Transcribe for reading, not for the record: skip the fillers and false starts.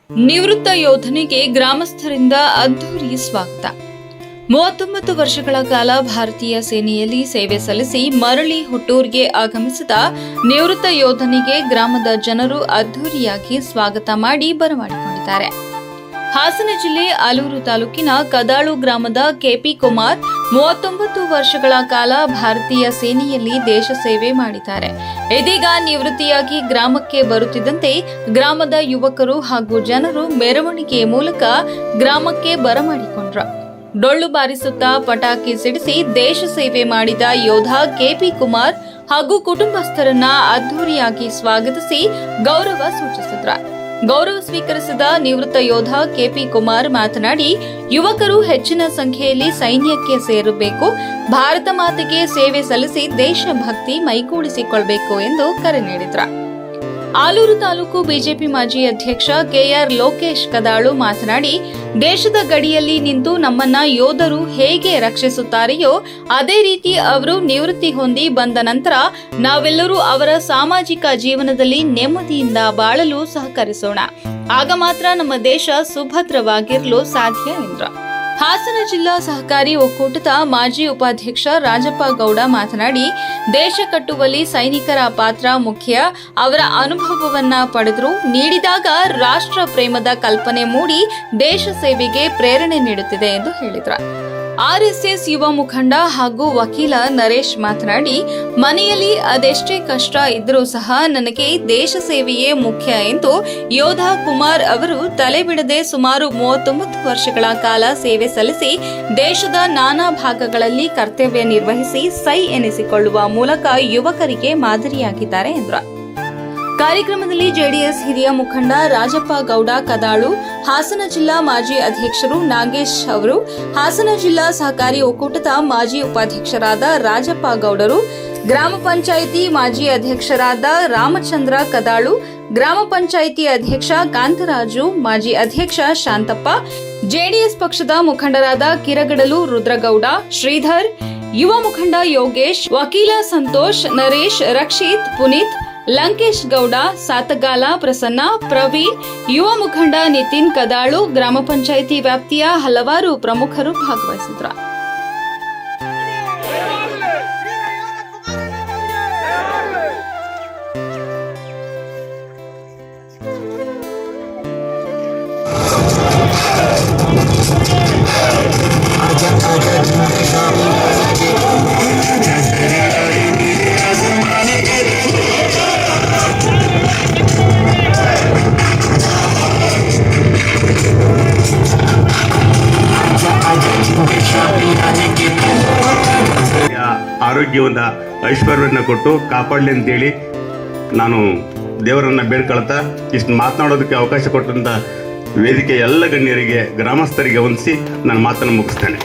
ನಿವೃತ್ತ ಯೋಧನಿಗೆ ಗ್ರಾಮಸ್ಥರಿಂದ ಅದ್ದೂರಿ ಸ್ವಾಗತ. 39 ವರ್ಷಗಳ ಕಾಲ ಭಾರತೀಯ ಸೇನೆಯಲ್ಲಿ ಸೇವೆ ಸಲ್ಲಿಸಿ ಮರಳಿ ಹುಟ್ಟೂರಿಗೆ ಆಗಮಿಸಿದ ನಿವೃತ್ತ ಯೋಧನಿಗೆ ಗ್ರಾಮದ ಜನರು ಅದ್ದೂರಿಯಾಗಿ ಸ್ವಾಗತ ಮಾಡಿ ಬರಮಾಡಿಕೊಂಡಿದ್ದಾರೆ. ಹಾಸನ ಜಿಲ್ಲೆ ಆಲೂರು ತಾಲೂಕಿನ ಕದಾಳು ಗ್ರಾಮದ ಕೆಪಿ ಕುಮಾರ್ 39 ವರ್ಷಗಳ ಕಾಲ ಭಾರತೀಯ ಸೇನೆಯಲ್ಲಿ ದೇಶ ಸೇವೆ ಮಾಡಿದ್ದಾರೆ. ಇದೀಗ ನಿವೃತ್ತಿಯಾಗಿ ಗ್ರಾಮಕ್ಕೆ ಬರುತ್ತಿದ್ದಂತೆ ಗ್ರಾಮದ ಯುವಕರು ಹಾಗೂ ಜನರು ಮೆರವಣಿಗೆ ಮೂಲಕ ಗ್ರಾಮಕ್ಕೆ ಬರಮಾಡಿಕೊಂಡ್ರು. ಡೊಳ್ಳು ಬಾರಿಸುತ್ತಾ ಪಟಾಕಿ ಸಿಡಿಸಿ ದೇಶ ಸೇವೆ ಮಾಡಿದ ಯೋಧ ಕೆಪಿ ಕುಮಾರ್ ಹಾಗೂ ಕುಟುಂಬಸ್ಥರನ್ನ ಅದ್ದೂರಿಯಾಗಿ ಸ್ವಾಗತಿಸಿ ಗೌರವ ಸೂಚಿಸಿದ್ರು. ಗೌರವ ಸ್ವೀಕರಿಸಿದ ನಿವೃತ್ತ ಯೋಧ ಕೆಪಿ ಕುಮಾರ್ ಮಾತನಾಡಿ, ಯುವಕರು ಹೆಚ್ಚಿನ ಸಂಖ್ಯೆಯಲ್ಲಿ ಸೈನ್ಯಕ್ಕೆ ಸೇರಬೇಕು, ಭಾರತ ಮಾತೆಗೆ ಸೇವೆ ಸಲ್ಲಿಸಿ ದೇಶಭಕ್ತಿ ಮೈಗೂಡಿಸಿಕೊಳ್ಳಬೇಕು ಎಂದು ಕರೆ ನೀಡಿದರು. ಆಲೂರು ತಾಲೂಕು ಬಿಜೆಪಿ ಮಾಜಿ ಅಧ್ಯಕ್ಷ ಕೆಆರ್ ಲೋಕೇಶ್ ಕದಾಳು ಮಾತನಾಡಿ, ದೇಶದ ಗಡಿಯಲ್ಲಿ ನಿಂತು ನಮ್ಮನ್ನ ಯೋಧರು ಹೇಗೆ ರಕ್ಷಿಸುತ್ತಾರೆಯೋ ಅದೇ ರೀತಿ ಅವರು ನಿವೃತ್ತಿ ಹೊಂದಿ ಬಂದ ನಂತರ ನಾವೆಲ್ಲರೂ ಅವರ ಸಾಮಾಜಿಕ ಜೀವನದಲ್ಲಿ ನೆಮ್ಮದಿಯಿಂದ ಬಾಳಲು ಸಹಕರಿಸೋಣ. ಆಗ ಮಾತ್ರ ನಮ್ಮ ದೇಶ ಸುಭದ್ರವಾಗಿರಲು ಸಾಧ್ಯ ಎಂದರು. ಹಾಸನ ಜಿಲ್ಲಾ ಸಹಕಾರಿ ಒಕ್ಕೂಟದ ಮಾಜಿ ಉಪಾಧ್ಯಕ್ಷ ರಾಜಪ್ಪ ಗೌಡ ಮಾತನಾಡಿ, ದೇಶ ಕಟ್ಟುವಲ್ಲಿ ಸೈನಿಕರ ಪಾತ್ರ ಮುಖ್ಯ. ಅವರ ಅನುಭವವನ್ನ ಪಡೆದರು ನೀಡಿದಾಗ ರಾಷ್ಟ್ರ ಪ್ರೇಮದ ಕಲ್ಪನೆ ಮೂಡಿ ದೇಶ ಸೇವೆಗೆ ಪ್ರೇರಣೆ ನೀಡುತ್ತಿದೆ ಎಂದು ಹೇಳಿದರು. ಆರ್ಎಸ್ಎಸ್ ಯುವ ಮುಖಂಡ ಹಾಗೂ ವಕೀಲ ನರೇಶ್ ಮಾತನಾಡಿ, ಮನೆಯಲ್ಲಿ ಅದೆಷ್ಟೇ ಕಷ್ಟ ಇದ್ರೂ ಸಹ ನನಗೆ ದೇಶ ಸೇವೆಯೇ ಮುಖ್ಯ ಎಂದು ಯೋಧ ಕುಮಾರ್ ಅವರು ತಲೆ ಬಿಡದೆ ಸುಮಾರು 39 ವರ್ಷಗಳ ಕಾಲ ಸೇವೆ ಸಲ್ಲಿಸಿ ದೇಶದ ನಾನಾ ಭಾಗಗಳಲ್ಲಿ ಕರ್ತವ್ಯ ನಿರ್ವಹಿಸಿ ಸೈ ಎನಿಸಿಕೊಳ್ಳುವ ಮೂಲಕ ಯುವಕರಿಗೆ ಮಾದರಿಯಾಗಿದ್ದಾರೆ ಎಂದರು. ಕಾರ್ಯಕ್ರಮದಲ್ಲಿ ಜೆಡಿಎಸ್ ಹಿರಿಯ ಮುಖಂಡ ರಾಜಪ್ಪ ಗೌಡ ಕದಾಳು, ಹಾಸನ ಜಿಲ್ಲಾ ಮಾಜಿ ಅಧ್ಯಕ್ಷರು ನಾಗೇಶ್ ಅವರು, ಹಾಸನ ಜಿಲ್ಲಾ ಸಹಕಾರಿ ಒಕ್ಕೂಟದ ಮಾಜಿ ಉಪಾಧ್ಯಕ್ಷರಾದ ರಾಜಪ್ಪ ಗೌಡರು, ಗ್ರಾಮ ಪಂಚಾಯಿತಿ ಮಾಜಿ ಅಧ್ಯಕ್ಷರಾದ ರಾಮಚಂದ್ರ ಕದಾಳು, ಗ್ರಾಮ ಪಂಚಾಯಿತಿ ಅಧ್ಯಕ್ಷ ಕಾಂತರಾಜು, ಮಾಜಿ ಅಧ್ಯಕ್ಷ ಶಾಂತಪ್ಪ, ಜೆಡಿಎಸ್ ಪಕ್ಷದ ಮುಖಂಡರಾದ ಕಿರಗಡಲು ರುದ್ರಗೌಡ, ಶ್ರೀಧರ್, ಯುವ ಮುಖಂಡ ಯೋಗೇಶ್, ವಕೀಲ ಸಂತೋಷ್, ನರೇಶ್, ರಕ್ಷಿತ್, ಪುನೀತ್, ಲಂಕೇಶ್ ಗೌಡ, ಸಾತಗಾಲ ಪ್ರಸನ್ನ, ಪ್ರವೀಣ್, ಯುವ ಮುಖಂಡ ನಿತಿನ್ ಕದಾಳು, ಗ್ರಾಮ ಪಂಚಾಯಿತಿ ವ್ಯಾಪ್ತಿಯ ಹಲವಾರು ಪ್ರಮುಖರು ಭಾಗವಹಿಸಿದ್ರು. ಆರೋಗ್ಯವಂತ ಐಶ್ವರ್ಯವನ್ನು ಕೊಟ್ಟು ಕಾಪಾಡಲಿ ಅಂತೇಳಿ ನಾನು ದೇವರನ್ನ ಬೇಡ್ಕೊಳ್ತಾ ಇಷ್ಟು ಮಾತನಾಡೋದಕ್ಕೆ ಅವಕಾಶ ಕೊಟ್ಟಂತ ವೇದಿಕೆ ಎಲ್ಲ ಗಣ್ಯರಿಗೆ ಗ್ರಾಮಸ್ಥರಿಗೆ ವಂದಿಸಿ ನನ್ನ ಮಾತನ್ನು ಮುಗಿಸ್ತೇನೆ.